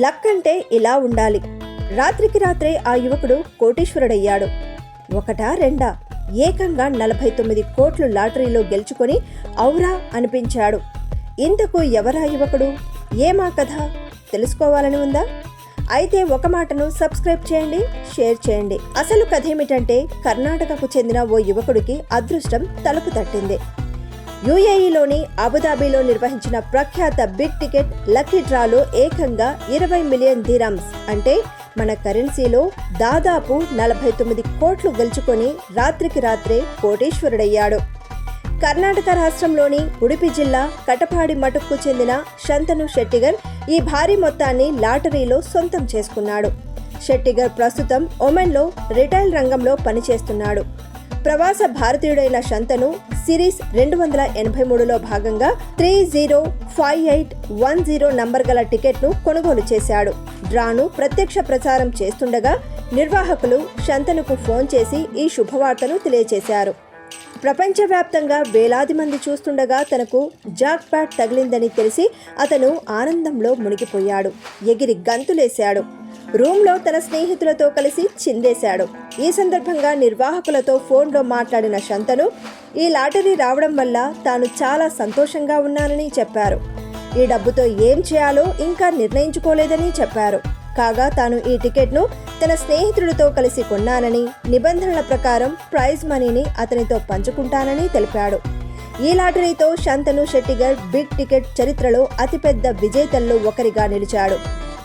Luck అంటే ఇలా ఉండాలి. రాత్రికి రాత్రే ఆ యువకుడు కోటీశ్వరుడయ్యాడు. ఒకటా రెండా, ఏకంగా 49 కోట్లు లాటరీలో గెలుచుకొని ఔరా అనిపించాడు. ఇంతకు ఎవరా యువకుడు, ఏమా కథ తెలుసుకోవాలని ఉందా? అయితే ఒక మాటను సబ్స్క్రైబ్ చేయండి, షేర్ చేయండి. అసలు కథ ఏమిటంటే, కర్ణాటకకు చెందిన ఓ యువకుడికి అదృష్టం తలుపు తట్టింది. యుఏఈలోని అబుదాబిలో నిర్వహించిన ప్రఖ్యాత బిగ్ టికెట్ లక్కీ డ్రాలో ఏకంగా 20 మిలియన్ దిరమ్స్ అంటే మన కరెన్సీలో దాదాపు 49 కోట్లు గెలుచుకొని రాత్రికి రాత్రే కోటీశ్వరుడయ్యాడు. కర్ణాటక రాష్ట్రంలోని ఉడిపి జిల్లా కటపాడి మటుకు చెందిన శంతను షెట్టిగర్ ఈ భారీ మొత్తాన్ని లాటరీలో సొంతం చేసుకున్నాడు. షెట్టిగర్ ప్రస్తుతం ఒమెన్లో రిటైల్ రంగంలో పనిచేస్తున్నాడు. ప్రవాస భారతీయుడైన శంతను సిరీస్ 283లో భాగంగా 305810 నంబర్ గల టికెట్ను కొనుగోలు చేశాడు. డ్రాను ప్రత్యక్ష ప్రసారం చేస్తుండగా నిర్వాహకులు శంతనుకు ఫోన్ చేసి ఈ శుభవార్తను తెలియజేశారు. ప్రపంచవ్యాప్తంగా వేలాది మంది చూస్తుండగా తనకు జాక్ ప్యాట్ తగిలిందని తెలిసి అతను ఆనందంలో మునిగిపోయాడు. ఎగిరి గంతులేశాడు. రూమ్లో తన స్నేహితులతో కలిసి చిందేశాడు. ఈ సందర్భంగా నిర్వాహకులతో ఫోన్లో మాట్లాడిన శంతను ఈ లాటరీ రావడం వల్ల తాను చాలా సంతోషంగా ఉన్నానని చెప్పారు. ఈ డబ్బుతో ఏం చేయాలో ఇంకా నిర్ణయించుకోలేదని చెప్పారు. కాగా తాను ఈ టికెట్ను తన స్నేహితుడితో కలిసి కొన్నానని, నిబంధనల ప్రకారం ప్రైజ్ మనీని అతనితో పంచుకుంటానని తెలిపాడు. ఈ లాటరీతో శంతను షెట్టిగర్ బిగ్ టికెట్ చరిత్రలో అతిపెద్ద విజేతల్లో ఒకరిగా నిలిచాడు.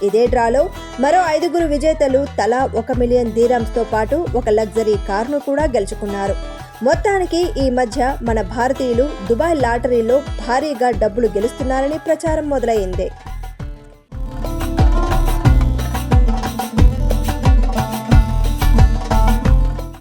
ఇదే డ్రాలో మరో 5 విజేతలు తలా 1 మిలియన్ దిరమ్స్తో పాటు ఒక లగ్జరీ కార్ను కూడా గెలుచుకున్నారు. మొత్తానికి ఈ మధ్య మన భారతీయులు దుబాయ్ లాటరీలో భారీగా డబ్బులు గెలుస్తున్నారని ప్రచారం మొదలైంది.